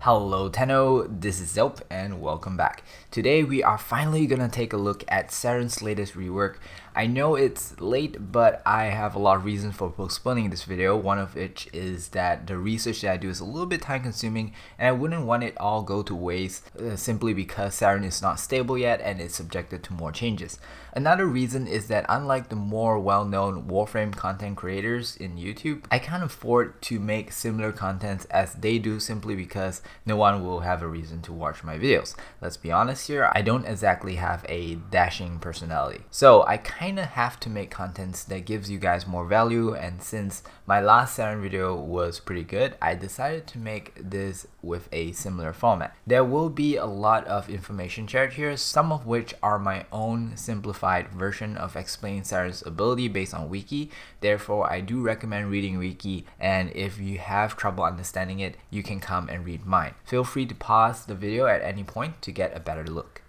Hello Tenno, this is Zelp and welcome back. Today we are finally gonna take a look at Saryn's latest rework. I know it's late, but I have a lot of reasons for postponing this video, one of which is that the research that I do is a little bit time consuming and I wouldn't want it all go to waste simply because Saryn is not stable yet and is subjected to more changes. Another reason is that unlike the more well-known Warframe content creators in YouTube, I can't afford to make similar contents as they do simply because no one will have a reason to watch my videos. Let's be honest here, I don't exactly have a dashing personality. So I kinda have to make contents that gives you guys more value, and since my last Saryn video was pretty good, I decided to make this with a similar format. There will be a lot of information shared here, some of which are my own simplified version of explaining Saryn's ability based on wiki. Therefore, I do recommend reading wiki, and if you have trouble understanding it, you can come and read mine. Feel free to pause the video at any point to get a better look.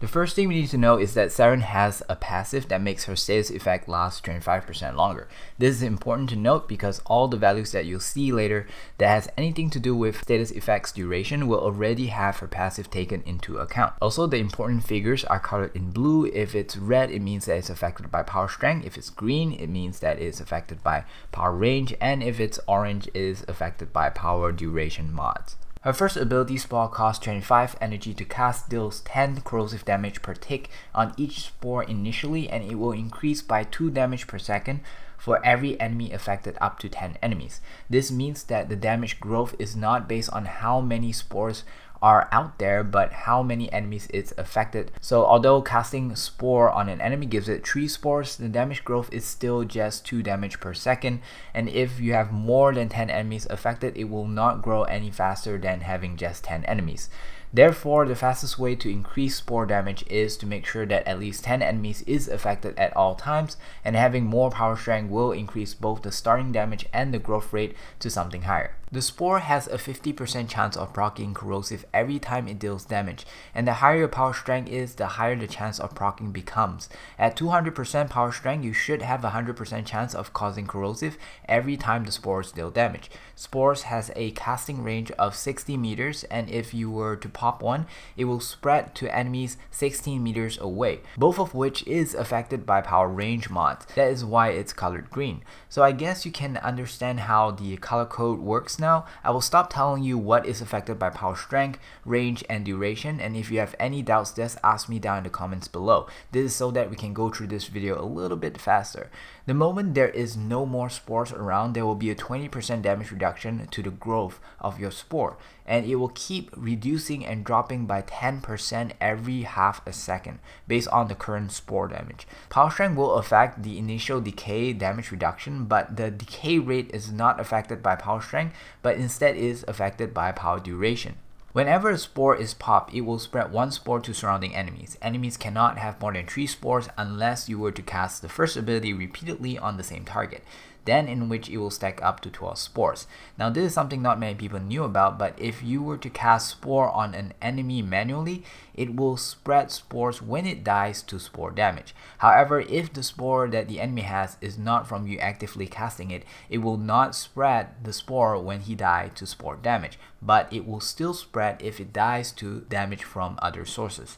The first thing we need to know is that Saryn has a passive that makes her status effect last 25% longer. This is important to note because all the values that you'll see later that has anything to do with status effect's duration will already have her passive taken into account. Also, the important figures are colored in blue. If it's red, it means that it's affected by power strength. If it's green, it means that it's affected by power range. And if it's orange, it is affected by power duration mods. Her first ability, Spore, costs 25 energy to cast, deals 10 corrosive damage per tick on each spore initially, and it will increase by 2 damage per second for every enemy affected up to 10 enemies. This means that the damage growth is not based on how many spores are out there, but how many enemies it's affected. So although casting spore on an enemy gives it 3 spores, the damage growth is still just 2 damage per second, and if you have more than 10 enemies affected, it will not grow any faster than having just 10 enemies. Therefore, the fastest way to increase spore damage is to make sure that at least 10 enemies is affected at all times, and having more power strength will increase both the starting damage and the growth rate to something higher. The spore has a 50% chance of proccing corrosive every time it deals damage, and the higher your power strength is, the higher the chance of proccing becomes. At 200% power strength, you should have a 100% chance of causing corrosive every time the spores deal damage. Spores has a casting range of 60 meters, and if you were to pop one, it will spread to enemies 16 meters away, both of which is affected by power range mods. That is why it's colored green. So I guess you can understand how the color code works now. I will stop telling you what is affected by power strength, range, and duration, and if you have any doubts, just ask me down in the comments below. This is so that we can go through this video a little bit faster. The moment there is no more spores around, there will be a 20% damage reduction to the growth of your spore, and it will keep reducing and dropping by 10% every half a second based on the current spore damage. Power strength will affect the initial decay damage reduction, but the decay rate is not affected by power strength, but instead is affected by power duration. Whenever a spore is popped, it will spread 1 spore to surrounding enemies. Enemies cannot have more than 3 spores unless you were to cast the first ability repeatedly on the same target, then in which it will stack up to 12 spores. Now this is something not many people knew about, but if you were to cast spore on an enemy manually, it will spread spores when it dies to spore damage. However, if the spore that the enemy has is not from you actively casting it, it will not spread the spore when he died to spore damage, but it will still spread if it dies to damage from other sources.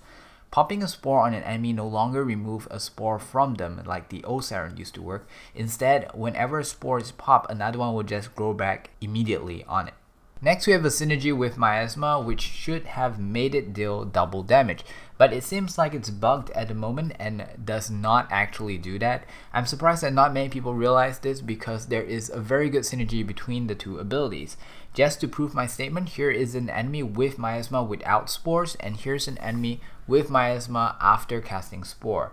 Popping a spore on an enemy no longer removes a spore from them like the old Saryn used to work. Instead, whenever a spore is popped, another one will just grow back immediately on it. Next, we have a synergy with Miasma, which should have made it deal double damage, but it seems like it's bugged at the moment and does not actually do that. I'm surprised that not many people realize this because there is a very good synergy between the two abilities. Just to prove my statement, here is an enemy with Miasma without spores, and here's an enemy with Miasma after casting spore.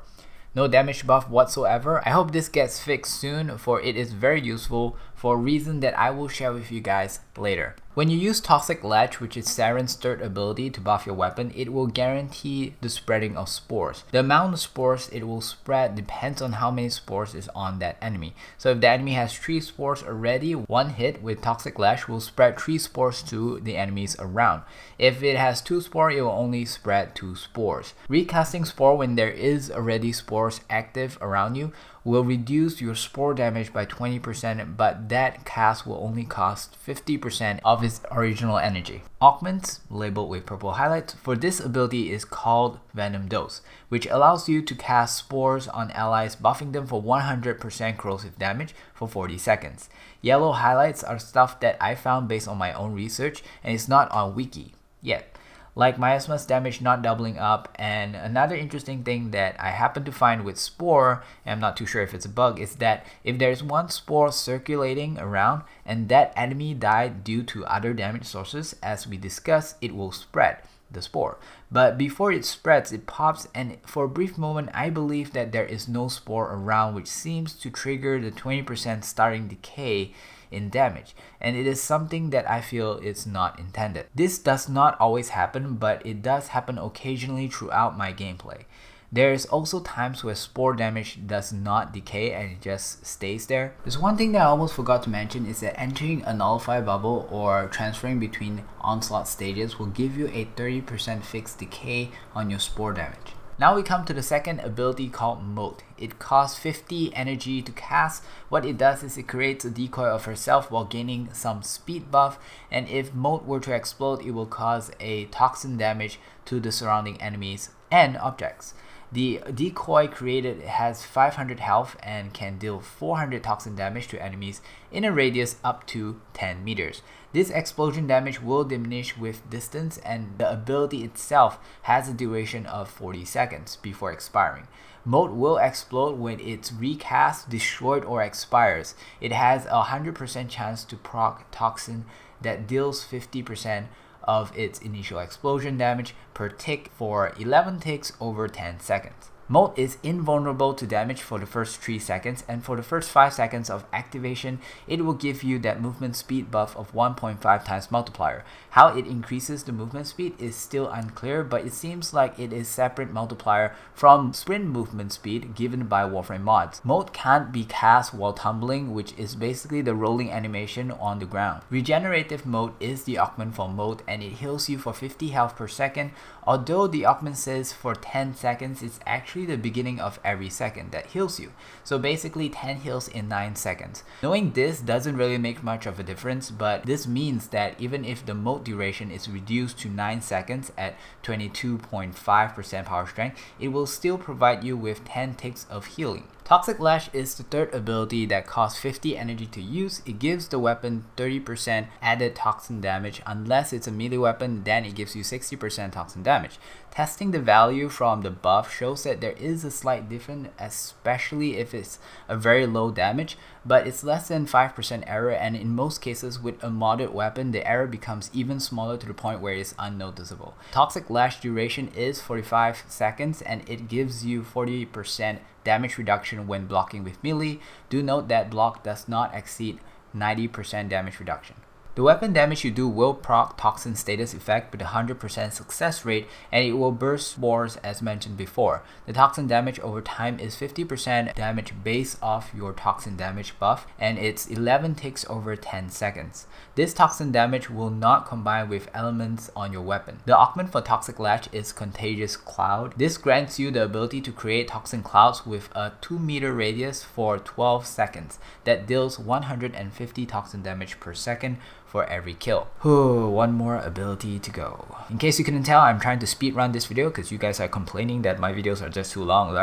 No damage buff whatsoever. I hope this gets fixed soon, for it is very useful for a reason that I will share with you guys later. When you use Toxic Latch, which is Saryn's third ability to buff your weapon, it will guarantee the spreading of spores. The amount of spores it will spread depends on how many spores is on that enemy. So if the enemy has 3 spores already, one hit with Toxic Latch will spread 3 spores to the enemies around. If it has 2 spores, it will only spread 2 spores. Recasting spore when there is already spores active around you will reduce your spore damage by 20%, but that cast will only cost 50% of its original energy. Augments, labeled with purple highlights, for this ability is called Venom Dose, which allows you to cast spores on allies, buffing them for 100% corrosive damage for 40 seconds. Yellow highlights are stuff that I found based on my own research and it's not on wiki yet, like Miasma's damage not doubling up. And another interesting thing that I happen to find with Spore, and I'm not too sure if it's a bug, is that if there's one Spore circulating around and that enemy died due to other damage sources, as we discussed, it will spread the Spore. But before it spreads, it pops, and for a brief moment I believe that there is no Spore around, which seems to trigger the 20% starting decay in damage, and it is something that I feel is not intended. This does not always happen, but it does happen occasionally throughout my gameplay. There is also times where spore damage does not decay and it just stays there. There's one thing that I almost forgot to mention is that entering a nullify bubble or transferring between onslaught stages will give you a 30% fixed decay on your spore damage. Now we come to the second ability called Molt. It costs 50 energy to cast. What it does is it creates a decoy of herself while gaining some speed buff, and if Molt were to explode, it will cause a toxin damage to the surrounding enemies and objects. The decoy created has 500 health and can deal 400 toxin damage to enemies in a radius up to 10 meters. This explosion damage will diminish with distance, and the ability itself has a duration of 40 seconds before expiring. Molt will explode when it's recast, destroyed, or expires. It has a 100% chance to proc toxin that deals 50% of its initial explosion damage per tick for 11 ticks over 10 seconds. Molt is invulnerable to damage for the first 3 seconds, and for the first 5 seconds of activation, it will give you that movement speed buff of 1.5 times multiplier. How it increases the movement speed is still unclear, but it seems like it is separate multiplier from sprint movement speed given by Warframe mods. Molt can't be cast while tumbling, which is basically the rolling animation on the ground. Regenerative mode is the augment for Molt, and it heals you for 50 health per second. Although the augment says for 10 seconds, it's actually the beginning of every second that heals you. So basically 10 heals in 9 seconds. Knowing this doesn't really make much of a difference, but this means that even if the Molt duration is reduced to 9 seconds at 22.5% power strength, it will still provide you with 10 ticks of healing. Toxic Lash is the third ability that costs 50 energy to use. It gives the weapon 30% added toxin damage. Unless it's a melee weapon, then it gives you 60% toxin damage. Testing the value from the buff shows that there is a slight difference, especially if it's a very low damage, but it's less than 5% error, and in most cases with a modded weapon, the error becomes even smaller to the point where it's unnoticeable. Toxic Lash duration is 45 seconds, and it gives you 40% damage reduction when blocking with melee. Do note that block does not exceed 90% damage reduction. The weapon damage you do will proc toxin status effect with a 100% success rate, and it will burst spores as mentioned before. The toxin damage over time is 50% damage based off your toxin damage buff, and it's 11 ticks over 10 seconds. This toxin damage will not combine with elements on your weapon. The augment for Toxic Lash is Contagious Cloud. This grants you the ability to create toxin clouds with a 2-meter radius for 12 seconds that deals 150 toxin damage per second for every kill. One more ability to go. In case you couldn't tell, I'm trying to speedrun this video because you guys are complaining that my videos are just too long.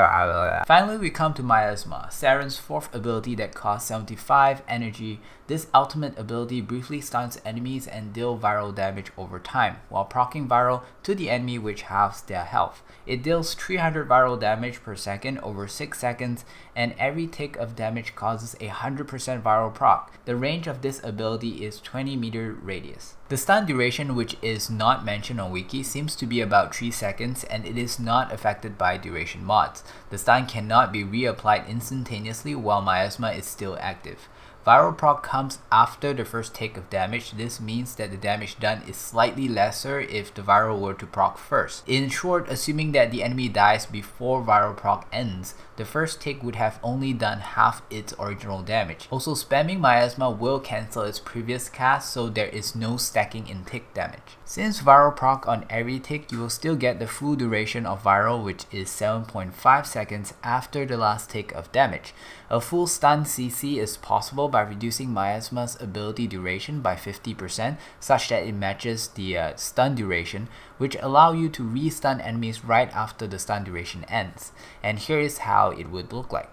Finally, we come to Miasma, Saryn's fourth ability that costs 75 energy. This ultimate ability briefly stuns enemies and deal viral damage over time, while proccing viral to the enemy, which halves their health. It deals 300 viral damage per second over 6 seconds, and every tick of damage causes a 100% viral proc. The range of this ability is 20-meter radius. The stun duration, which is not mentioned on wiki, seems to be about 3 seconds, and it is not affected by duration mods. The stun cannot be reapplied instantaneously while Miasma is still active. Viral proc comes after the first take of damage. This means that the damage done is slightly lesser if the viral were to proc first. In short, assuming that the enemy dies before viral proc ends, the first tick would have only done half its original damage. Also, spamming Miasma will cancel its previous cast, so there is no stacking stacking in tick damage. Since viral proc on every tick, you will still get the full duration of viral, which is 7.5 seconds after the last tick of damage. A full stun CC is possible by reducing Miasma's ability duration by 50% such that it matches the stun duration, which allow you to re-stun enemies right after the stun duration ends. And here is how it would look like.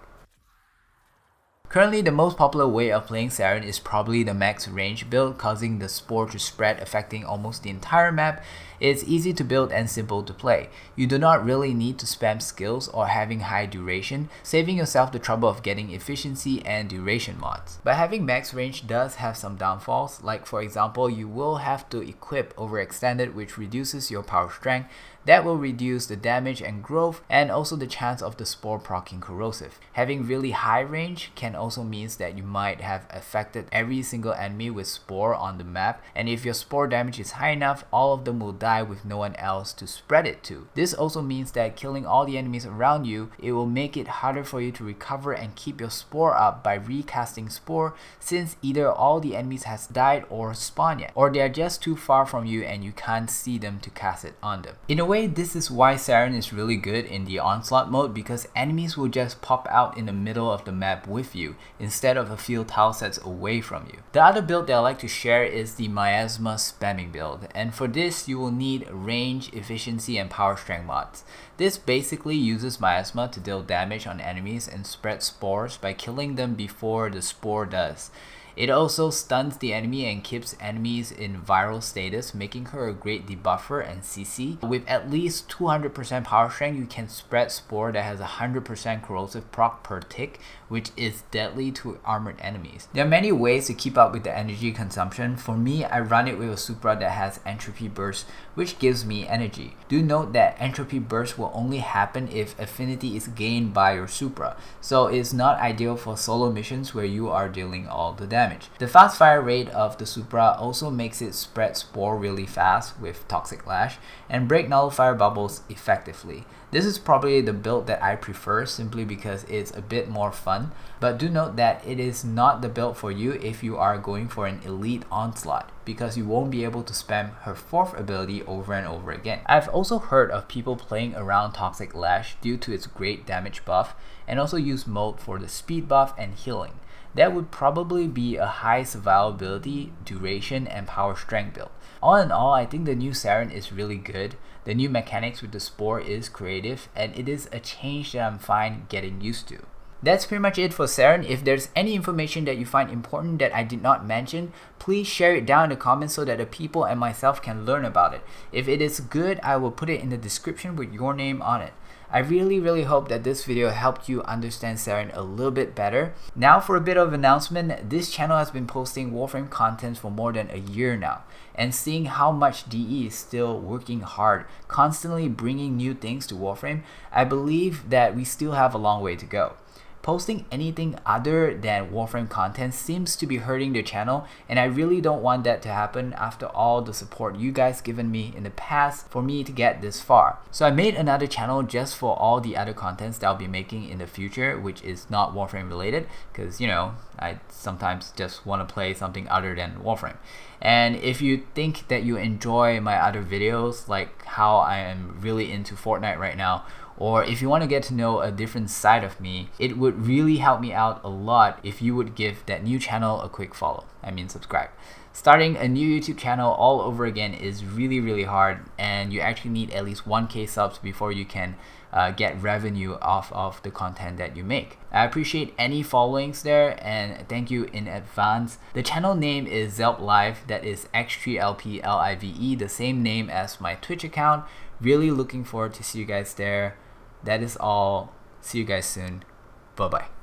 Currently, the most popular way of playing Saryn is probably the max range build, causing the spore to spread, affecting almost the entire map. It's easy to build and simple to play. You do not really need to spam skills or having high duration, saving yourself the trouble of getting efficiency and duration mods. But having max range does have some downfalls, like for example, you will have to equip overextended, which reduces your power strength. That will reduce the damage and growth, and also the chance of the spore proccing corrosive. Having really high range can also means that you might have affected every single enemy with spore on the map, and if your spore damage is high enough, all of them will die with no one else to spread it to. This also means that killing all the enemies around you, it will make it harder for you to recover and keep your spore up by recasting spore, since either all the enemies has died or spawned yet, or they are just too far from you and you can't see them to cast it on them. In a way, this is why Saryn is really good in the onslaught mode, because enemies will just pop out in the middle of the map with you instead of a few tile sets away from you. The other build that I like to share is the Miasma spamming build, and for this you will need range, efficiency, and power strength mods. This basically uses Miasma to deal damage on enemies and spread spores by killing them before the spore does. It also stuns the enemy and keeps enemies in viral status, making her a great debuffer and CC. With at least 200% power strength, you can spread spore that has 100% corrosive proc per tick, which is deadly to armored enemies. There are many ways to keep up with the energy consumption. For me, I run it with a Supra that has entropy burst, which gives me energy. Do note that entropy burst will only happen if affinity is gained by your Supra, so it's not ideal for solo missions where you are dealing all the damage. The fast fire rate of the Supra also makes it spread spore really fast with Toxic Lash and break nullifier bubbles effectively. This is probably the build that I prefer simply because it's a bit more fun, but do note that it is not the build for you if you are going for an elite onslaught, because you won't be able to spam her 4th ability over and over again. I've also heard of people playing around Toxic Lash due to its great damage buff, and also use Molt for the speed buff and healing. That would probably be a high survivability, duration, and power strength build. All in all, I think the new Saryn is really good. The new mechanics with the spore is creative, and it is a change that I'm fine getting used to. That's pretty much it for Saryn. If there's any information that you find important that I did not mention, please share it down in the comments so that the people and myself can learn about it. If it is good, I will put it in the description with your name on it. I really hope that this video helped you understand Saryn a little bit better. Now for a bit of announcement, this channel has been posting Warframe content for more than a year now, and seeing how much DE is still working hard, constantly bringing new things to Warframe, I believe that we still have a long way to go. Posting anything other than Warframe content seems to be hurting the channel, and I really don't want that to happen after all the support you guys given me in the past for me to get this far. So I made another channel just for all the other contents that I'll be making in the future, which is not Warframe related, because you know, I sometimes just want to play something other than Warframe. And if you think that you enjoy my other videos, like how I am really into Fortnite right now, or if you want to get to know a different side of me, it would really help me out a lot if you would give that new channel a quick follow. I mean, subscribe. Starting a new YouTube channel all over again is really hard, and you actually need at least 1K subs before you can get revenue off of the content that you make. I appreciate any followings there, and thank you in advance. The channel name is Zelp Live, that is X3LPLIVE, the same name as my Twitch account. Really looking forward to see you guys there. That is all. See you guys soon. Bye bye.